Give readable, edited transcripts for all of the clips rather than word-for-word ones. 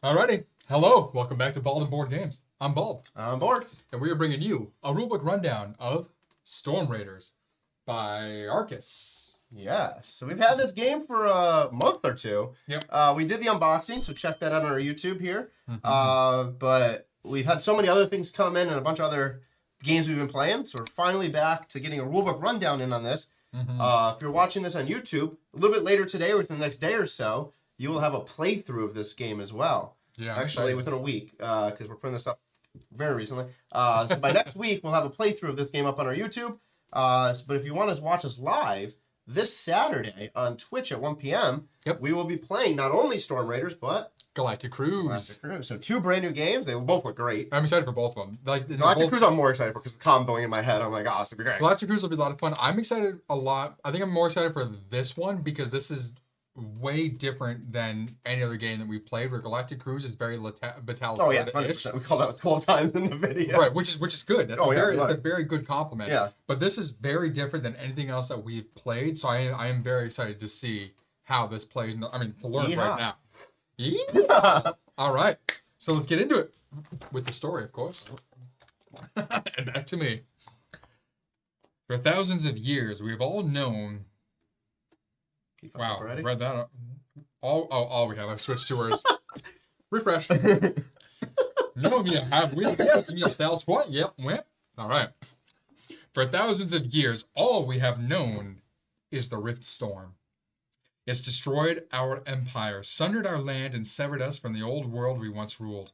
Alrighty. Hello. Welcome back to Bald and Board Games. I'm Bald. I'm bored. And we are bringing you a rulebook rundown of Storm Raiders by Arcus. Yeah, so we've had this game for a month or two. Yep. We did the unboxing, so check that out on our YouTube here. But we've had so many other things come in and a bunch of other games we've been playing, so we're finally back to getting a rulebook rundown in on this. If you're watching this on YouTube, a little bit later today or within the next day or so, you will have a playthrough of this game as well. Yeah. Actually, within a week, because we're putting this up very recently. So by next week, we'll have a playthrough of this game up on our YouTube. But if you want to watch us live, this Saturday on Twitch at 1 p.m., we will be playing not only Storm Raiders, but Galactic Cruise. Galactic Cruise. So two brand new games. They both look great. I'm excited for both of them. Galactic Cruise I'm more excited for because the comboing in my head, I'm like, oh, this will be great. Galactic Cruise will be a lot of fun. I'm excited a lot. I think I'm more excited for this one because this is way different than any other game that we've played, where Galactic Cruise is very Battlefield-ish. Oh yeah, 100%. We called out 12 times in the video. Right, which is good. That's it's a very good compliment. Yeah. But this is very different than anything else that we've played, so I am very excited to see how this plays. To learn right now. Yeah. All right, so let's get into it with the story, of course. And back to me. For thousands of years, we have all known. Wow, read that up. All we have. I've switched to words. Refresh. You know me, have we? Yes, me a thousand what? Yep, went. All right. For thousands of years, all we have known is the Rift Storm. It's destroyed our empire, sundered our land, and severed us from the old world we once ruled.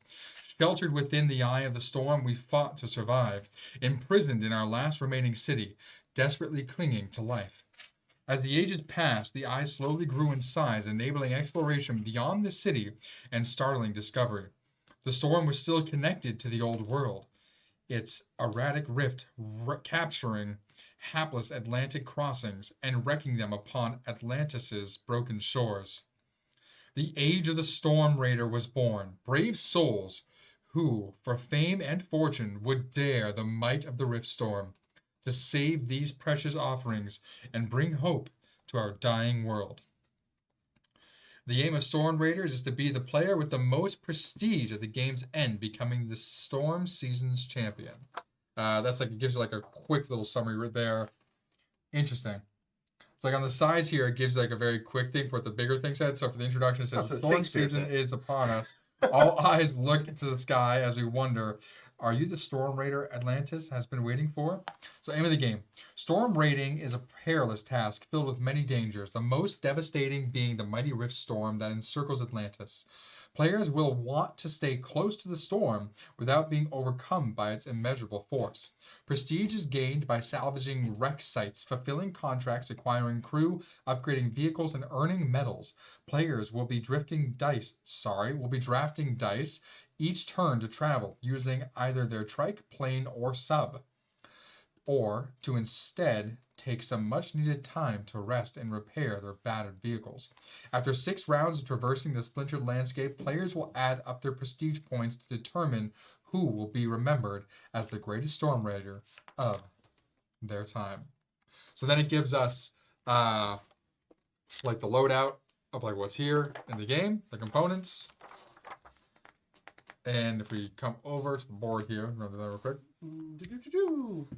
Sheltered within the eye of the storm, we fought to survive, imprisoned in our last remaining city, desperately clinging to life. As the ages passed, the eye slowly grew in size, enabling exploration beyond the city and startling discovery. The storm was still connected to the old world, its erratic rift capturing hapless Atlantic crossings and wrecking them upon Atlantis' broken shores. The age of the Storm Raider was born, brave souls who, for fame and fortune, would dare the might of the Rift Storm to save these precious offerings and bring hope to our dying world. The aim of Storm Raiders is to be the player with the most prestige at the game's end, becoming the Storm Season's champion. It gives you like a quick little summary right there. Interesting. It's like on the sides here, it gives like a very quick thing for what the bigger thing said. So for the introduction, it says, Storm Season is upon us. All eyes look to the sky as we wonder, are you the Storm Raider Atlantis has been waiting for? So aim of the game. Storm raiding is a perilous task filled with many dangers, the most devastating being the mighty Rift Storm that encircles Atlantis. Players will want to stay close to the storm without being overcome by its immeasurable force. Prestige is gained by salvaging wreck sites, fulfilling contracts, acquiring crew, upgrading vehicles, and earning medals. Players will be drafting dice each turn to travel, using either their trike, plane, or sub, or to instead take some much-needed time to rest and repair their battered vehicles. After 6 rounds of traversing the splintered landscape, players will add up their prestige points to determine who will be remembered as the greatest Storm Raider of their time. So then it gives us the loadout of what's here in the game, the components. And if we come over to the board here, remember that real quick.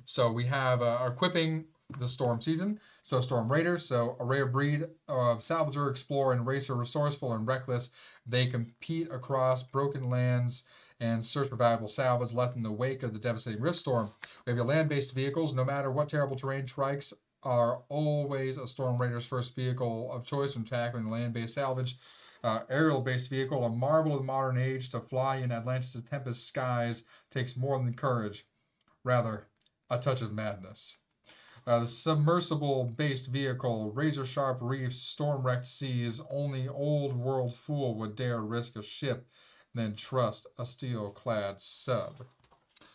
So we have equipping the Storm Season. So Storm Raider, so a rare breed of salvager, explorer, and racer, resourceful and reckless. They compete across broken lands and search for valuable salvage left in the wake of the devastating Rift Storm. We have your land-based vehicles. No matter what terrible terrain, trikes are always a Storm Raider's first vehicle of choice when tackling the land-based salvage. Aerial-based vehicle, a marvel of the modern age. To fly in Atlantis' tempest skies takes more than courage, rather a touch of madness. The submersible-based vehicle, razor-sharp reefs, storm-wrecked seas. Only old-world fool would dare risk a ship, then trust a steel-clad sub.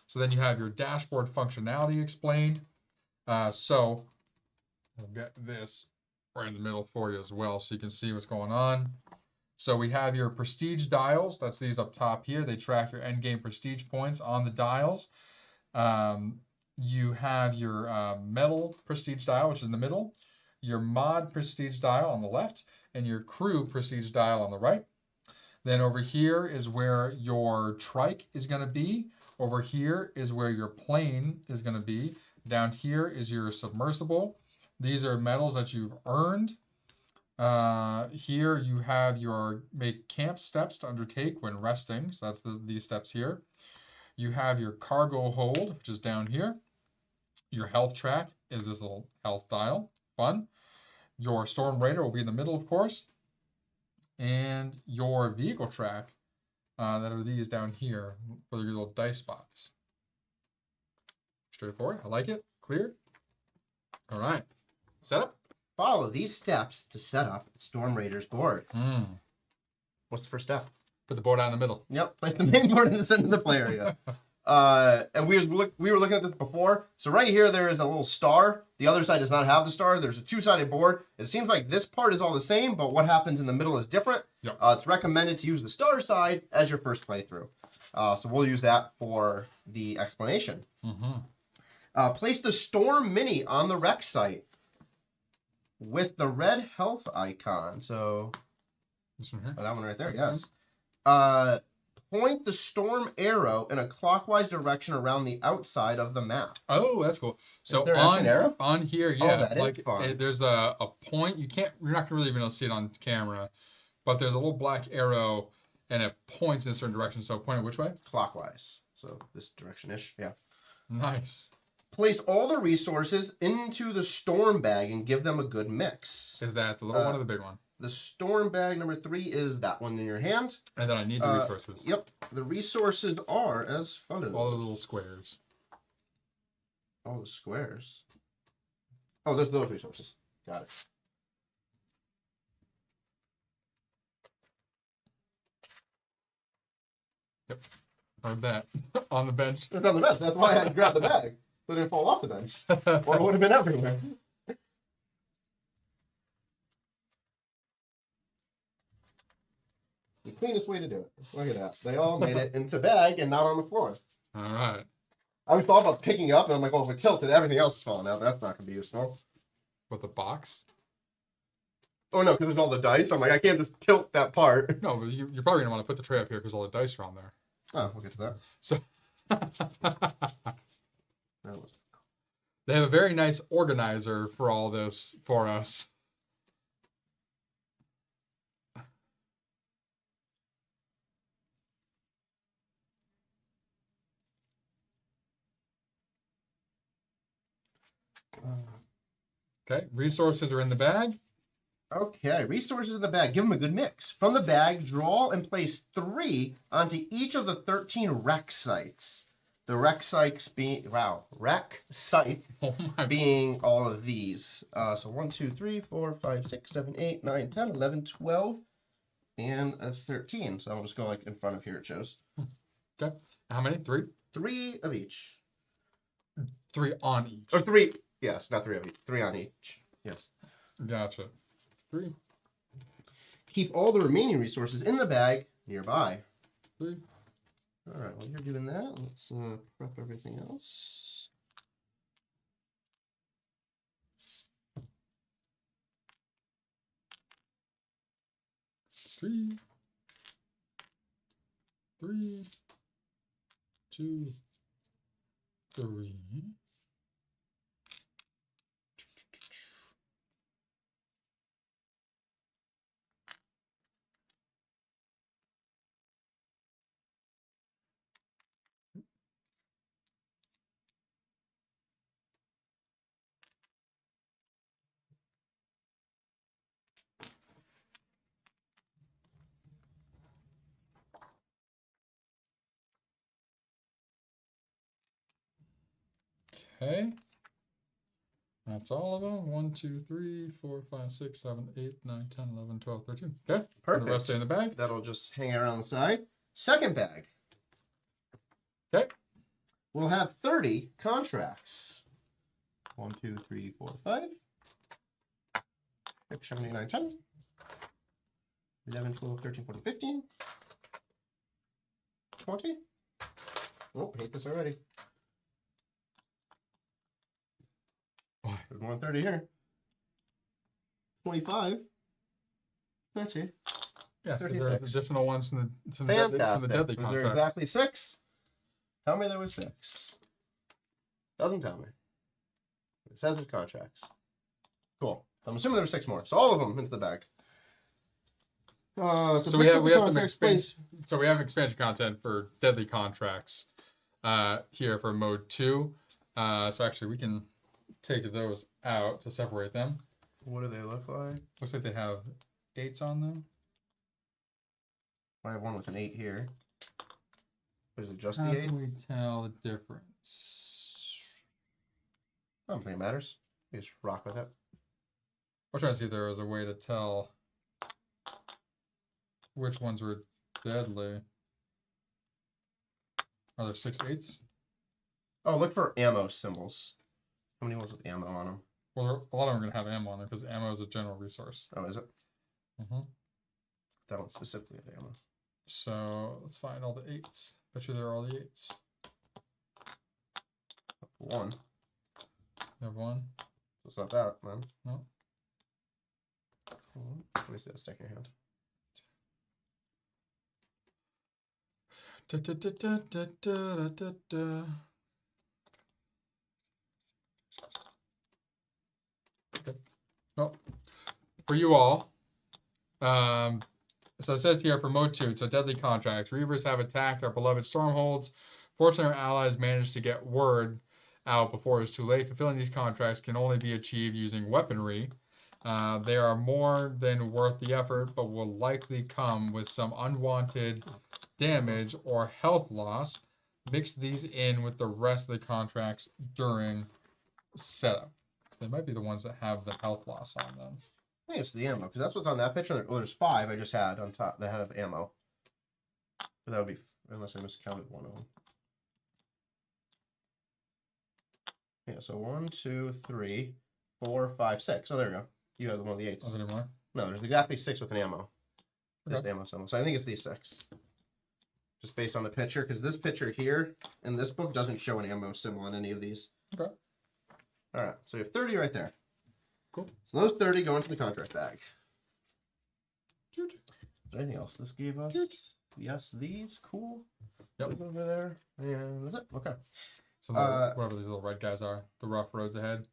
So then you have your dashboard functionality explained. So we'll get this right in the middle for you as well, so you can see what's going on. So we have your prestige dials. That's these up top here. They track your endgame prestige points on the dials. You have your metal prestige dial, which is in the middle, your mod prestige dial on the left, and your crew prestige dial on the right. Then over here is where your trike is going to be. Over here is where your plane is going to be. Down here is your submersible. These are medals that you've earned. Here you have your make camp steps to undertake when resting. So that's these steps here. You have your cargo hold, which is down here. Your health track is this little health dial. Fun. Your storm raider will be in the middle, of course. And your vehicle track, that are these down here for your little dice spots. Straightforward. I like it. Clear. All right. Set up. Follow these steps to set up Storm Raider's board. What's the first step? Put the board out in the middle. Yep. Place the main board in the center of the play area. And we were looking at this before. So right here, there is a little star. The other side does not have the star. There's a two-sided board. It seems like this part is all the same, but what happens in the middle is different. Yep. It's recommended to use the star side as your first playthrough. So we'll use that for the explanation. Place the Storm Mini on the rec site with the red health icon. So This one here. that one right there, yes. Point the storm arrow in a clockwise direction around the outside of the map. Oh, that's cool. So there actually an arrow? on here, Oh, yeah, that is like fun. there's a point. You're not gonna really be able to see it on camera, but there's a little black arrow and it points in a certain direction. So point it which way? Clockwise. So this direction-ish, yeah. Nice. Place all the resources into the storm bag and give them a good mix. Is that the little one or the big one? The storm bag number 3 is that one in your hand. And then I need the resources. Yep. The resources are as follows. All those little squares. All the squares. Oh, there's those resources. Got it. Yep. Heard that. On the bench. It's on the bench. That's why I had to grab the bag. So it didn't fall off the bench. Or it would have been everywhere. The cleanest way to do it. Look at that. They all made it into bag and not on the floor. All right. I was thought about picking up and I'm like, oh, if it tilted, everything else is falling out. That's not going to be useful. With the box? Oh, no, because there's all the dice. I'm like, I can't just tilt that part. No, but you're probably going to want to put the tray up here because all the dice are on there. Oh, we'll get to that. So That was... they have a very nice organizer for all this for us. Okay, resources are in the bag. Okay, resources in the bag. Give them a good mix. From the bag, draw and place 3 onto each of the 13 rec sites. The rec sites being, rec sites Oh my. being all of these. So 1, 2, 3, 4, 5, 6, 7, 8, 9, 10, 11, 12, and 13. So I'll just go like in front of here it shows. Okay, how many? 3? 3 of each. 3 on each. Or 3, yes, not 3 of each. 3 on each. Yes. Gotcha. 3. Keep all the remaining resources in the bag nearby. 3. All right, while you're doing that, let's prep everything else. Three. 3, 2, 3. Okay. That's all of them. 1, 2, 3, 4, 5, 6, 7, 8, 9, 10, 11, 12, 13. Okay. Perfect. The rest stay in the bag. That'll just hang around the side. Second bag. Okay. We'll have 30 contracts. 1, 2, 3, 4, 5. 6, 7, 8, 9, 10. 11, 12, 13, 14, 15. 20. Oh, hate this already. Why? There's more than 30 here. 25. 30. Yes, 'cause 36. there's additional ones from the Fantastic. deadly Was there contracts. exactly 6? Tell me there was 6. Doesn't tell me. It says there's contracts. Cool. I'm assuming there were 6 more. So all of them into the bag. So we have some expansion content for deadly contracts here for mode 2. So actually we can take those out to separate them. What do they look like? Looks like they have 8s on them. I have one with an 8 here. Is it just How the 8? can we tell the difference? I don't think it matters. You just rock with it. I'm trying to see if there was a way to tell which ones were deadly. Are there 6 8s? Oh, look for ammo symbols. How many ones with ammo on them? Well, a lot of them are going to have ammo on them because ammo is a general resource. Oh, is it? Mm-hmm. That one specifically had ammo. So let's find all the 8s. Bet you there are all the 8s. One. You have one? So it's not that, man. No. Let me see that stick in your hand. Da, da, da, da, da, da, da, da. Okay. Well, for you all, so it says here for mode 2, so deadly contracts. Reavers have attacked our beloved strongholds. Fortunately, our allies managed to get word out before it was too late. Fulfilling these contracts can only be achieved using weaponry. They are more than worth the effort, but will likely come with some unwanted damage or health loss. Mix these in with the rest of the contracts during setup. They might be the ones that have the health loss on them. I think it's the ammo, because that's what's on that picture. Well, there's 5 I just had on top that had ammo. But that would be, unless I miscounted one of them. Yeah, so 1, 2, 3, 4, 5, 6. Oh, there we go. You have the one of the 8s. Are there more? No, there's exactly 6 with an ammo. Just Okay. ammo symbol. So I think it's these 6. Just based on the picture, because this picture here in this book doesn't show an ammo symbol on any of these. Okay. All right, so you have 30 right there. Cool. So those 30 go into the contract bag. Toot. Is there anything else this gave us? Toot. Yes, these. Cool. Yep. Look over there. And that's it. Okay. So whatever these little red guys are, the rough roads ahead.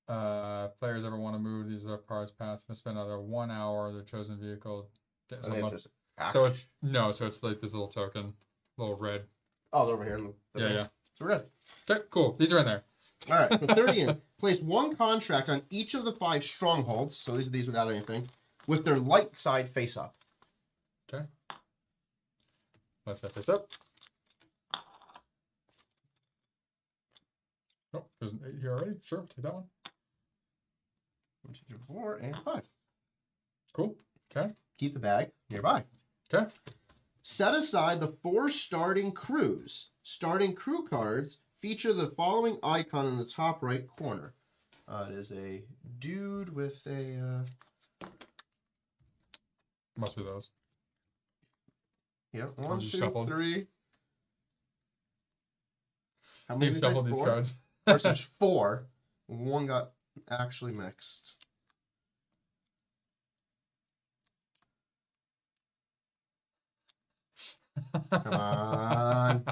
Players ever want to move, these are parts pass, must spend another 1 hour their chosen vehicle. So it's like this little token, little red. Oh, they're over here. Yeah. So we're good. Okay, cool. These are in there. All right, so 30 in. Place 1 contract on each of the 5 strongholds. So these are these without anything, with their light side face up. Okay. Let's set this up. Oh, there's an 8 here already. Sure, take that one. 1, 2, 3, 4, and 5. Cool. Okay. Keep the bag nearby. Okay. Set aside the 4 starting crews. Starting crew cards feature the following icon in the top right corner. It is a dude with a... Must be those. Yep, 1, 2, shuffled. 3. How Steve did shuffled you these say? cards. First there's 4. 1 got actually mixed. Come on.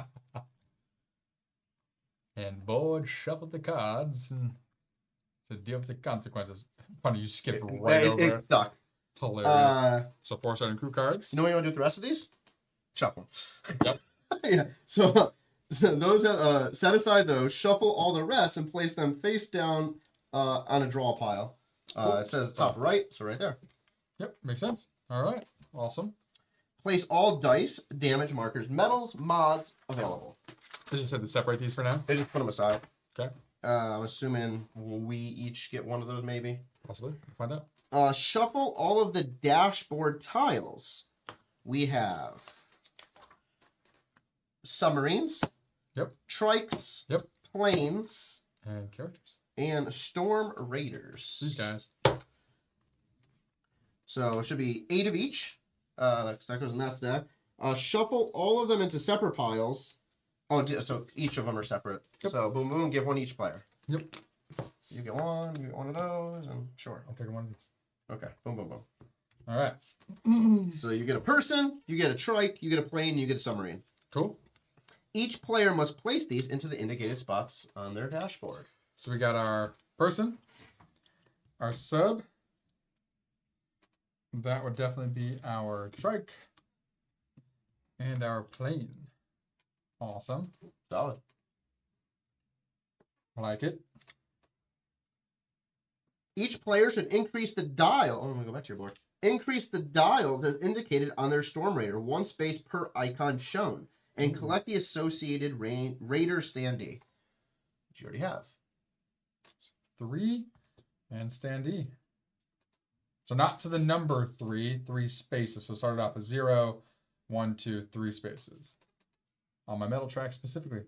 And Boyd shuffled the cards and to deal with the consequences. Funny, you skipped right over It it. stuck. Hilarious. So 4 starting crew cards. You know what you want to do with the rest of these? Shuffle. Yep. Yeah. So those set aside those, shuffle all the rest, and place them face down on a draw pile. Cool. It says top right, so right there. Yep, makes sense. All right, awesome. Place all dice, damage markers, medals, mods available. I just said to separate these for now. They just put them aside. Okay. I'm assuming we each get one of those, maybe. Possibly. We'll find out. Shuffle all of the dashboard tiles. We have submarines. Yep. Trikes. Yep. Planes. And characters. And storm raiders. These guys. So it should be 8 of each. That goes in that stack. Shuffle all of them into separate piles. Oh, so each of them are separate. Yep. So boom, boom, give one each player. Yep. So you get one of those, and sure. I'll take one of these. Okay, boom, boom, boom. All right. So you get a person, you get a trike, you get a plane, you get a submarine. Cool. Each player must place these into the indicated spots on their dashboard. So we got our person, our sub. That would definitely be our trike. And our plane. Awesome. Solid. I like it. Each player should increase the dial. Oh, let me go back to your board. Increase the dials as indicated on their Storm Raider, 1 space per icon shown, and collect the associated Raider standee, which you already have. 3 and standee. So not to the number 3, 3 spaces. So start it off as 0, 1, 2, 3 spaces. On my metal track specifically.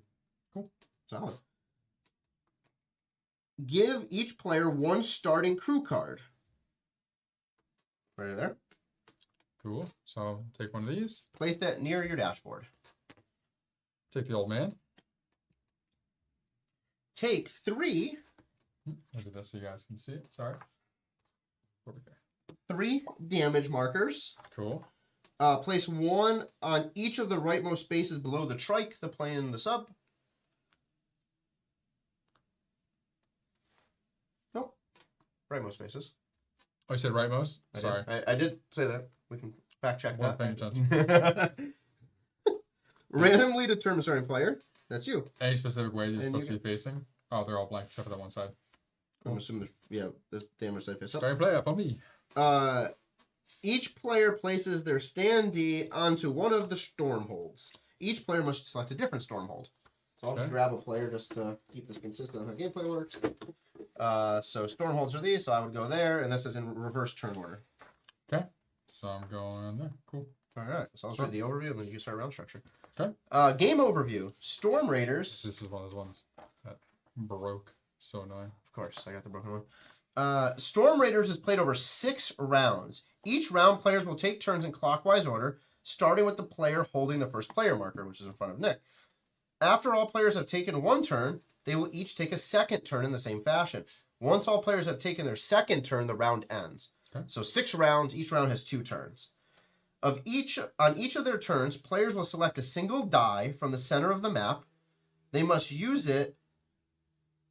Cool. Solid. Give each player 1 starting crew card. Right there. Cool. So take one of these. Place that near your dashboard. Take the old man. Take 3. Look at this so you guys can see it. Sorry. Over there. 3 damage markers. Cool. Place 1 on each of the rightmost spaces below the trike, the plane, and the sub. Nope. Rightmost spaces. Oh, you said rightmost? Sorry. I did say that. We can fact check Wasn't that. paying attention. Randomly determine starting player. That's you. Any specific way you're And supposed to be facing? Oh, they're all blank except for that one side. I'm assuming, the damage side face up. Starting player up on me. Each player places their standee onto one of the stormholds. Each player must select a different stormhold. So I'll just grab a player just to keep this consistent on how gameplay works. So stormholds are these, so I would go there, and this is in reverse turn order. Okay. So I'm going there. Cool. All right. So I'll just read the overview, and then you can start round structure. Okay. Game overview. Storm Raiders. This is one of those ones that broke. So annoying. Of course, I got the broken one. Storm Raiders is played over 6 rounds. Each round, players will take turns in clockwise order, starting with the player holding the first player marker, which is in front of Nick. After all players have taken 1 turn, they will each take a second turn in the same fashion. Once all players have taken their second turn, the round ends. Okay. So 6 rounds, each round has 2 turns. On each of their turns, players will select a single die from the center of the map. They must use it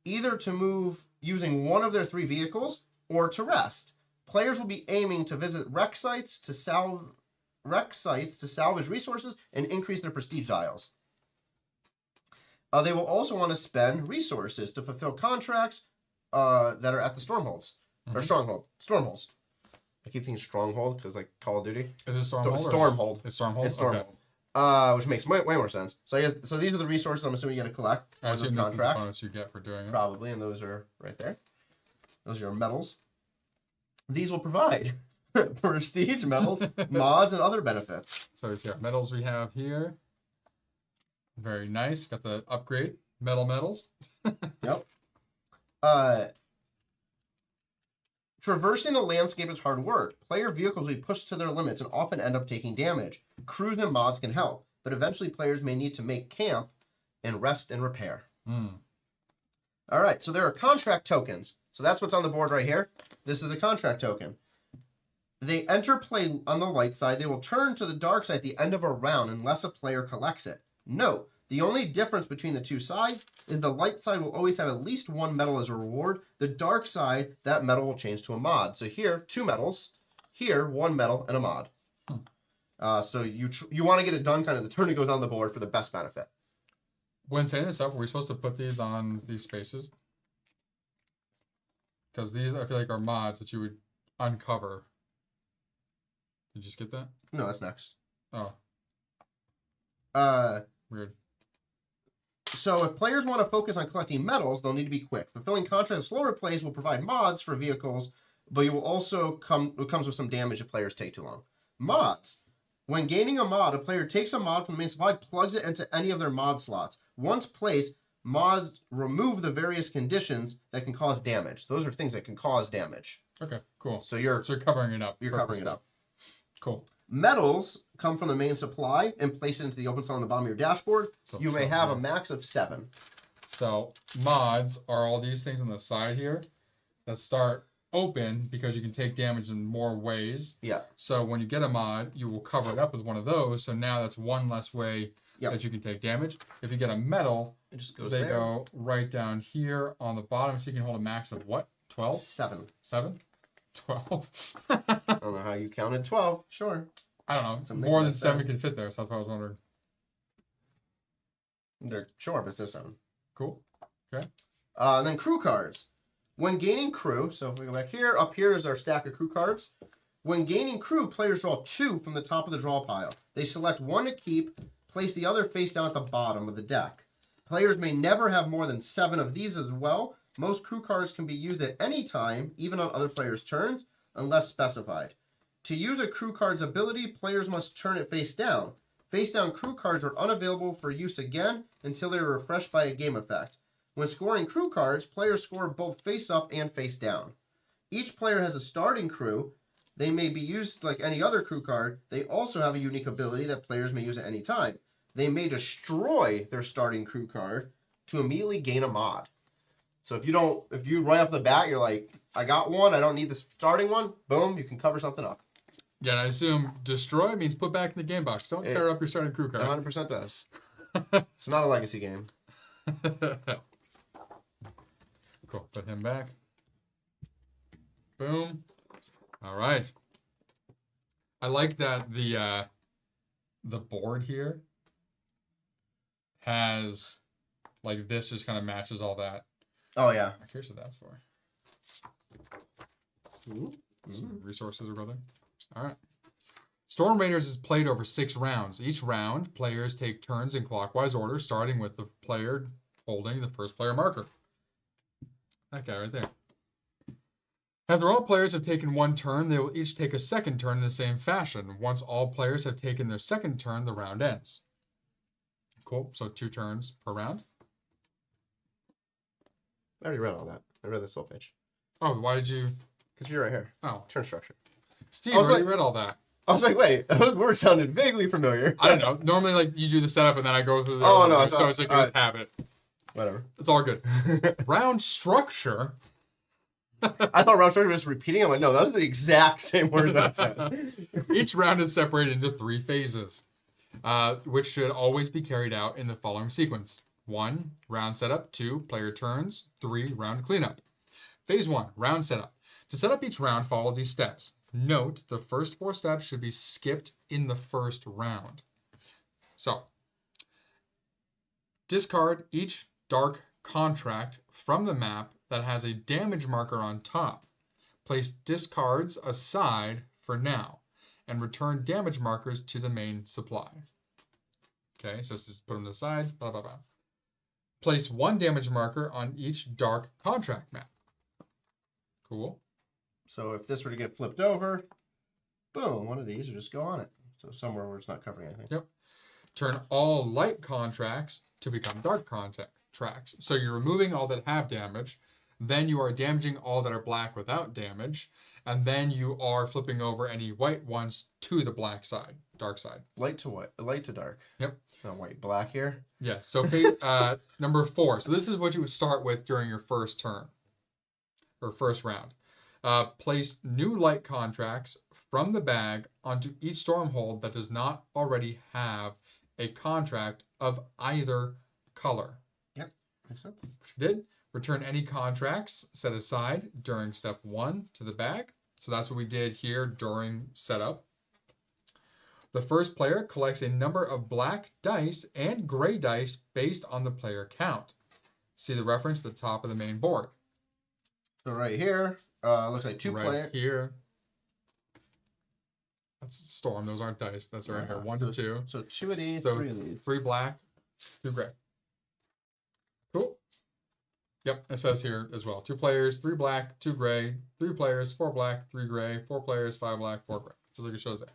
either to move using one of their 3 vehicles or to rest. Players will be aiming to visit wreck sites to salvage resources and increase their prestige dials. They will also want to spend resources to fulfill contracts that are at the stormholds. Or stormholds. I keep thinking stronghold because like Call of Duty. Is it stormhold? Stormhold. It's stormhold? It's stormhold. Okay. Which makes way more sense. So I guess these are the resources I'm assuming you got to collect I for assume those these are the contracts. components you get for doing it. Probably, and those are right there. Those are your medals. These will provide prestige medals, mods, and other benefits. So it's medals we have here. Very nice. Got the upgrade medals. Yep. Traversing the landscape is hard work. Player vehicles will be pushed to their limits and often end up taking damage. Crews and mods can help, but eventually players may need to make camp and rest and repair. All right, so there are contract tokens. So that's what's on the board right here. This is a contract token. They enter play on the light side. They will turn to the dark side at the end of a round unless a player collects it. Note, the only difference between the 2 sides is the light side will always have at least 1 medal as a reward. The dark side, that medal will change to a mod. So here, 2 medals. Here, 1 medal and a mod. So you want to get it done kind of the turn it goes on the board for the best benefit. When setting this up, are we supposed to put these on these spaces? Because these, I feel like, are mods that you would uncover. Did you just get that? No, that's next. Oh. Weird. So if players want to focus on collecting medals, they'll need to be quick. Fulfilling contracts slower plays will provide mods for vehicles, but you will also it comes with some damage if players take too long. Mods. When gaining a mod, a player takes a mod from the main supply, plugs it into any of their mod slots. Once placed, mods remove the various conditions that can cause damage. Those are things that can cause damage. Okay, cool. So you're covering it up. You're covering it up. Cool. Medals come from the main supply and place it into the open slot on the bottom of your dashboard. So you may have a max of 7. So mods are all these things on the side here that start open because you can take damage in more ways. Yeah. So when you get a mod, you will cover it up with one of those. So now that's one less way that you can take damage. If you get a metal, it just goes they there. go right down here on the bottom. So you can hold a max of what? 12? 7. 7? 12? I don't know how you counted 12. Sure. I don't know. More than 7 can fit there. So that's what I was wondering. They're sure, but it says 7. Cool. Okay. And then crew cards. When gaining crew, so if we go back here, up here is our stack of crew cards. When gaining crew, players draw 2 from the top of the draw pile. They select 1 to keep, place the other face down at the bottom of the deck. Players may never have more than 7 of these as well. Most crew cards can be used at any time, even on other players' turns, unless specified. To use a crew card's ability, players must turn it face down. Face down crew cards are unavailable for use again until they are refreshed by a game effect. When scoring crew cards, players score both face up and face down. Each player has a starting crew. They may be used like any other crew card. They also have a unique ability that players may use at any time. They may destroy their starting crew card to immediately gain a mod. So if you right off the bat, you're like, I got one, I don't need the starting one, boom, you can cover something up. Yeah, and I assume destroy means put back in the game box. Don't tear up your starting crew card. 100% does. It's not a legacy game. Cool. Put him back. Boom. All right. I like that the board here has like this just kind of matches all that. Oh yeah. I'm curious what that's for. Some resources or brother. All right. Storm Raiders is played over 6 rounds. Each round, players take turns in clockwise order, starting with the player holding the first player marker. That guy right there. After all players have taken 1 turn, they will each take a second turn in the same fashion. Once all players have taken their second turn, the round ends. Cool. So 2 turns per round. I already read all that. I read this whole page. Oh, why did you? Because you're right here. Oh. Turn structure. Steve already read all that. I was like, wait, those words sounded vaguely familiar. I don't know. Normally, like, you do the setup and then I go through the... Oh, no. So it's like this habit. Whatever. It's all good. Round structure. I thought round structure was just repeating. I'm like, no, those are the exact same words that I said. Each round is separated into 3 phases, which should always be carried out in the following sequence. 1, round setup. 2, player turns. 3, round cleanup. Phase 1, round setup. To set up each round, follow these steps. Note, the first 4 steps should be skipped in the first round. So, discard each dark contract from the map that has a damage marker on top. Place discards aside for now, and return damage markers to the main supply. Okay, so let's just put them aside, blah, blah, blah. Place 1 damage marker on each dark contract map. Cool. So if this were to get flipped over, boom, one of these will just go on it. So somewhere where it's not covering anything. Yep. Turn all light contracts to become dark contracts. So you're removing all that have damage, then you are damaging all that are black without damage, and then you are flipping over any white ones to the black side, dark side. Light to white, light to dark. Yep. Not white, black here. Yeah. So number 4. So this is what you would start with during your first turn or first round. Place new light contracts from the bag onto each stormhold that does not already have a contract of either color. Yep, makes sense. Which you did. Return any contracts set aside during step 1 to the bag. So that's what we did here during setup. The first player collects a number of black dice and gray dice based on the player count. See the reference at the top of the main board. So right here, looks like 2 players. Right here. That's storm. Those aren't dice. That's right here. 1 to 2. So 2 of these, So 3 of these. 3 black, 2 gray. Cool. Yep, it says here as well. 2 players, 3 black, 2 gray. 3 players, 4 black, 3 gray. 4 players, 5 black, 4 gray. Just like it shows there.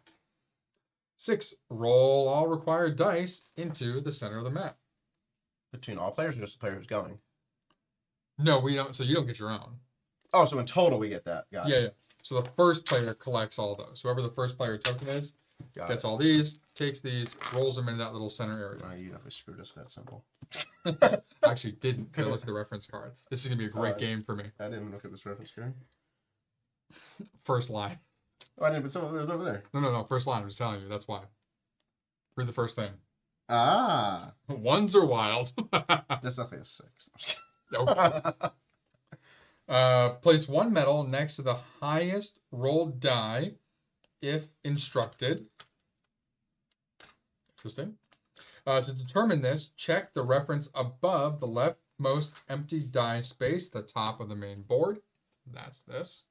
6. Roll all required dice into the center of the map. Between all players or just the player who's going? No, we don't. So you don't get your own. Oh, so in total we get that. Got it. Yeah. So the first player collects all those. Whoever the first player token is, gets all these, takes these, rolls them into that little center area. Oh, you definitely screwed us with that symbol. I actually didn't. I looked at the reference card. This is going to be a great game for me. I didn't look at this reference card. First line. Oh, I didn't put some of those over there. No. First line. I'm just telling you. That's why. Read the first thing. Ah. Ones are wild. That's nothing a 6. I'm just Nope. Place one medal next to the highest rolled die if instructed. Interesting. To determine this, check the reference above the leftmost empty die space, the top of the main board. That's this.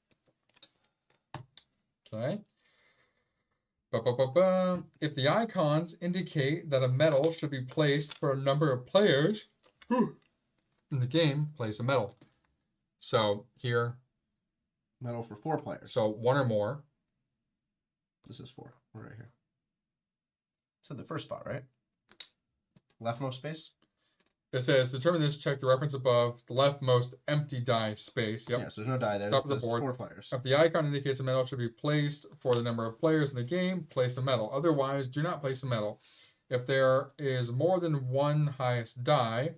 Okay. If the icons indicate that a medal should be placed for a number of players in the game, place a medal. So here. Medal for 4 players. So one or more. This is 4. We're right here. So the first spot, right? Leftmost space? It says, determine this, check the reference above the leftmost empty die space. Yep. Yeah, so there's no die there. Top of the There's board. 4 players. If the icon indicates a medal should be placed for the number of players in the game, place a medal. Otherwise, do not place a medal. If there is more than one highest die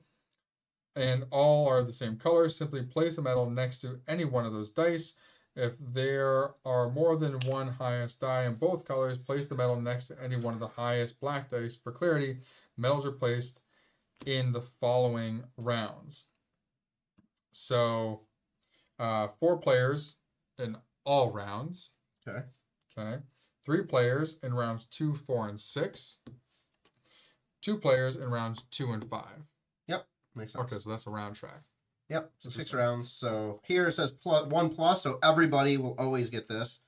and all are the same color, simply place a medal next to any one of those dice. If there are more than one highest die in both colors, place the medal next to any one of the highest black dice. For clarity, medals are placed in the following rounds. So, 4 players in all rounds. Okay. 3 players in rounds 2, 4, and 6. 2 players in rounds 2 and 5. Yep. Makes sense. Okay, so that's a round track. Yep. So 6 rounds. So here it says +1, so everybody will always get this.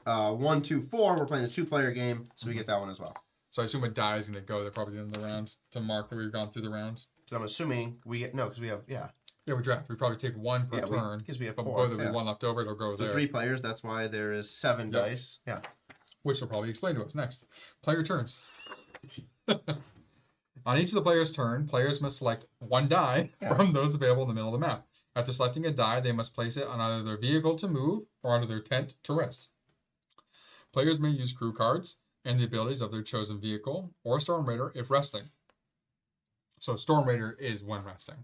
1, 2, 4. We're playing a 2-player game, so we get that one as well. So I assume a die is going to go there probably at the end of the round to mark that we've gone through the rounds. So I'm assuming we get because we have Yeah, we draft. We probably take one per turn. Because we have But 4. both of one left over, it'll go So there. 3 players. That's why there is 7 dice. Yeah. Which they'll probably explain to us next. Player turns. On each of the players' turn, players must select one die from those available in the middle of the map. After selecting a die, they must place it on either their vehicle to move or onto their tent to rest. Players may use crew cards and the abilities of their chosen vehicle or Storm Raider if resting. So Storm Raider is when resting.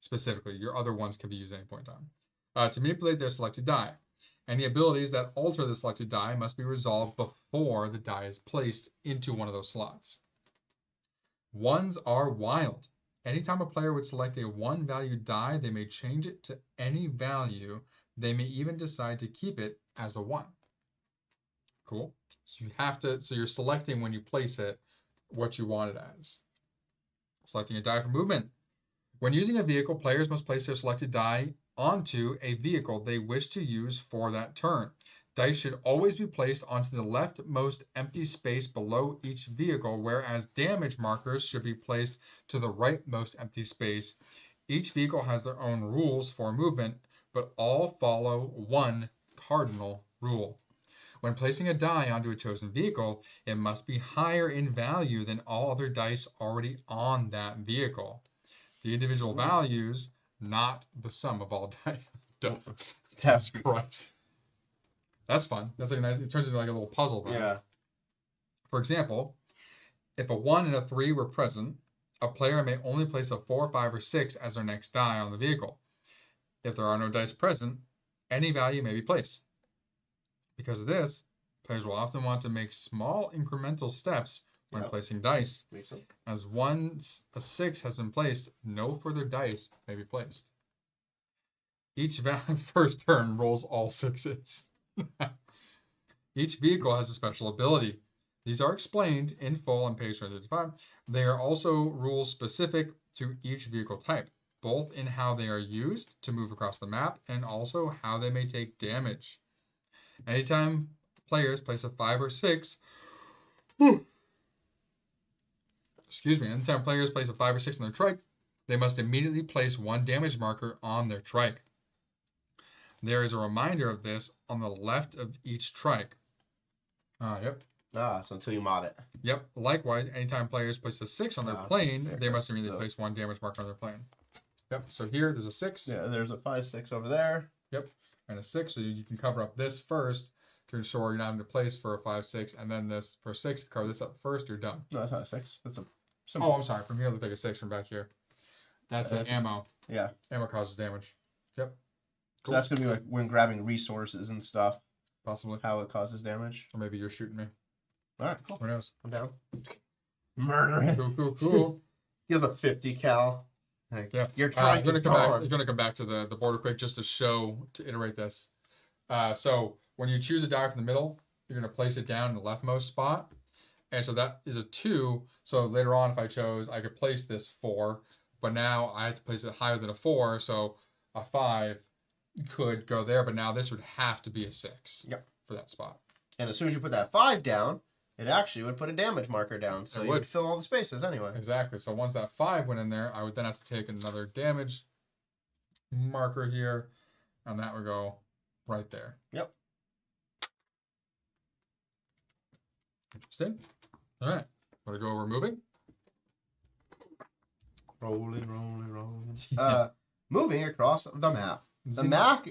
Specifically, your other ones can be used at any point in time. To manipulate their selected die. Any abilities that alter the selected die must be resolved before the die is placed into one of those slots. Ones are wild. Anytime a player would select a 1-value die, they may change it to any value. They may even decide to keep it as a 1. Cool. So you're selecting when you place it what you want it as. Selecting a die for movement. When using a vehicle, players must place their selected die onto a vehicle they wish to use for that turn. Dice should always be placed onto the leftmost empty space below each vehicle, whereas damage markers should be placed to the rightmost empty space. Each vehicle has their own rules for movement, but all follow one cardinal rule. When placing a die onto a chosen vehicle, it must be higher in value than all other dice already on that vehicle. The individual values, not the sum of all dice. That's right. That's fun. That's like nice. It turns into like a little puzzle though. Yeah. For example, if a 1 and a 3 were present, a player may only place a 4, 5, or 6 as their next die on the vehicle. If there are no dice present, any value may be placed. Because of this, players will often want to make small incremental steps when placing dice. Makes sense. As once a 6 has been placed, no further dice may be placed. Each first turn rolls all 6s. Each vehicle has a special ability. These are explained in full on page 135. They are also rules specific to each vehicle type, both in how they are used to move across the map and also how they may take damage. Anytime players place a 5 or 6, anytime players place a 5 or 6 on their trike, they must immediately place one damage marker on their trike. There is a reminder of this on the left of each trike. Yep. So until you mod it. Yep. Likewise, anytime players place a 6 on their plane, they must immediately place one damage marker on their plane. Yep. So here, there's a 6. Yeah, there's a 5, 6 over there. Yep. And a 6, so you can cover up this first to ensure you're not in a place for a 5, 6, and then this for 6, cover this up first, you're done. No, that's not a 6. That's a simple. Oh, I'm sorry. From here, it looks like a 6 from back here. That's an ammo. Yeah. Ammo causes damage. Yep. So that's going to be like when grabbing resources and stuff. Possibly. How it causes damage. Or maybe you're shooting me. All right, cool. Who knows? I'm down. Murder. Cool. He has a 50 cal. Like, yeah. You're trying to come back. You're going to come back to the border quick just to iterate this. So when you choose a die from the middle, you're going to place it down in the leftmost spot. And so that is a 2. So later on, if I chose, I could place this 4. But now I have to place it higher than a 4. So a 5 could go there. But now this would have to be a 6 for that spot. And as soon as you put that 5 down, it actually would put a damage marker down. So you would fill all the spaces anyway. Exactly. So once that 5 went in there, I would then have to take another damage marker here. And that would go right there. Yep. Interesting. All right. Want to go over moving? Rolling. Moving across the map. The map.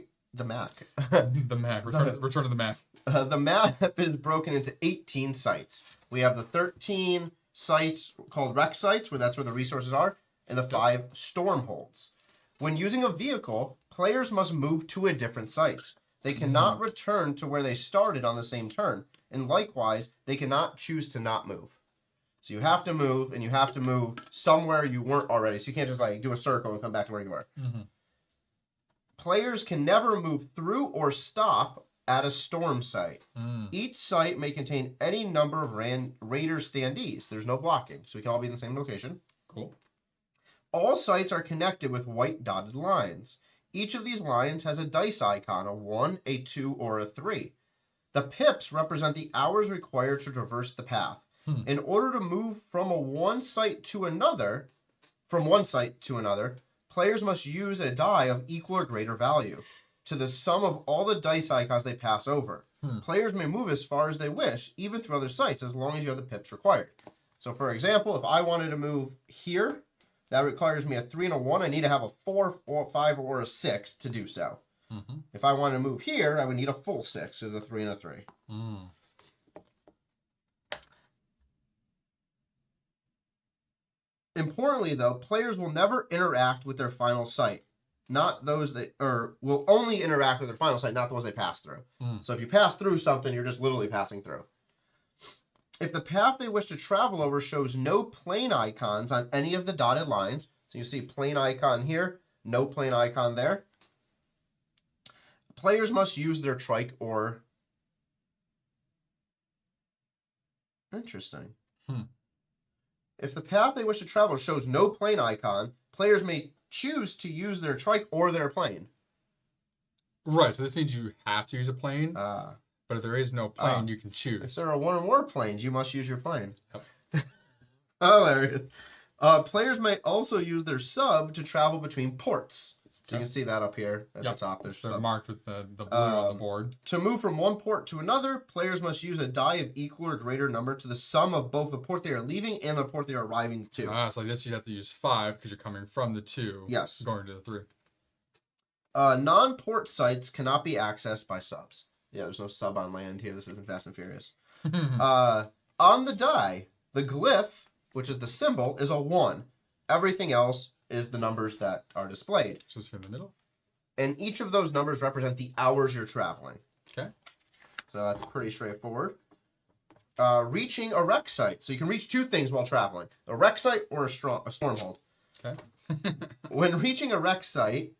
Return to the map. The map is broken into 18 sites. We have the 13 sites called wreck sites, where that's where the resources are, and the 5 stormholds. When using a vehicle, players must move to a different site. They cannot return to where they started on the same turn, and likewise, they cannot choose to not move. So you have to move, and you have to move somewhere you weren't already. So you can't just like do a circle and come back to where you were. Players can never move through or stop at a storm site. Each site may contain any number of raider standees. There's no blocking, so we can all be in the same location. Cool. All sites are connected with white dotted lines. Each of these lines has a dice icon, a 1, a 2, or a 3. The pips represent the hours required to traverse the path. In order to move from one site to another, players must use a die of equal or greater value to the sum of all the dice icons they pass over. Players may move as far as they wish, even through other sites, as long as you have the pips required. So, for example, if I wanted to move here, that requires me a 3 and a 1. I need to have a 4, or 5, or a 6 to do so. If I want to move here, I would need a full 6 as a 3 and a 3. Importantly, though, players will never interact with their final site. Not those will only interact with their final site, not the ones they pass through. So if you pass through something, you're just literally passing through. If the path they wish to travel over shows no plane icons on any of the dotted lines, so you see plane icon here, no plane icon there, players must use their trike or... Interesting. If the path they wish to travel shows no plane icon, players may choose to use their trike or their plane. Right, so this means you have to use a plane, but if there is no plane, you can choose. If there are one or more planes, you must use your plane. Yep. Hilarious. Players may also use their sub to travel between ports. So you can see that up here at the top. They're marked with the blue on the board. To move from one port to another, players must use a die of equal or greater number to the sum of both the port they are leaving and the port they are arriving to. So like this, you'd have to use 5 because you're coming from the 2. Yes. Going to the 3. Non-port sites cannot be accessed by subs. Yeah, there's no sub on land here. This isn't Fast and Furious. On the die, the glyph, which is the symbol, is a 1. Everything else is the numbers that are displayed. Just here in the middle. And each of those numbers represent the hours you're traveling. Okay. So that's pretty straightforward. Reaching a wreck site. So you can reach 2 things while traveling. A wreck site or a stormhold. Okay. When reaching a wreck site,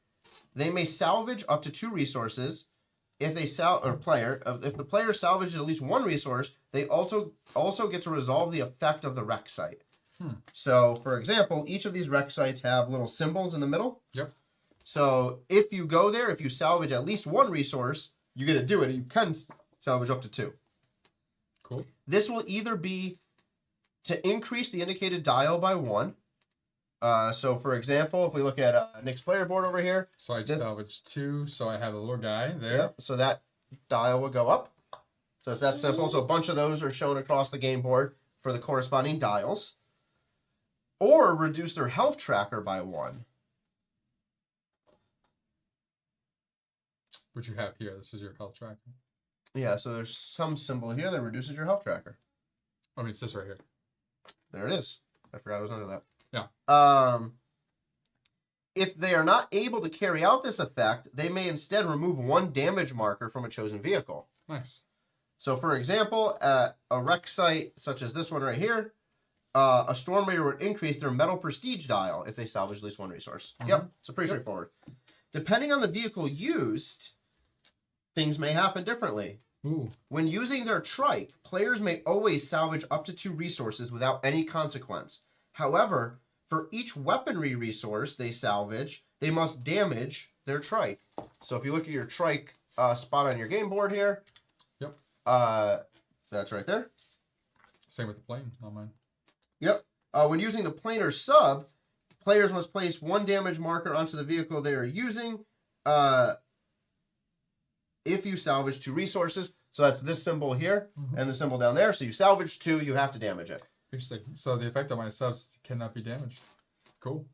they may salvage up to 2 resources. If the player salvages at least 1 resource, they also get to resolve the effect of the wreck site. So, for example, each of these wreck sites have little symbols in the middle. Yep. So, if you go there, if you salvage at least 1 resource, you get to do it. You can salvage up to 2. Cool. This will either be to increase the indicated dial by 1. So, for example, if we look at Nick's player board over here. So I salvaged 2, so I have a little guy there. Yep. So that dial will go up. So it's that simple. So a bunch of those are shown across the game board for the corresponding dials. Or reduce their health tracker by 1. Which you have here. This is your health tracker. Yeah, so there's some symbol here that reduces your health tracker. I mean, it's this right here. There it is. I forgot it was under that. Yeah. If they are not able to carry out this effect, they may instead remove 1 damage marker from a chosen vehicle. Nice. So, for example, at a wreck site such as this one right here, a Storm Raider would increase their metal prestige dial if they salvage at least 1 resource. Yep, so pretty straightforward. Depending on the vehicle used, things may happen differently. Ooh. When using their trike, players may always salvage up to 2 resources without any consequence. However, for each weaponry resource they salvage, they must damage their trike. So if you look at your trike spot on your game board here, yep, that's right there. Same with the plane on mine. Yep. When using the planar sub, players must place 1 damage marker onto the vehicle they are using if you salvage 2 resources. So that's this symbol here and the symbol down there. So you salvage 2, you have to damage it. Interesting. So the effect on my subs cannot be damaged. Cool.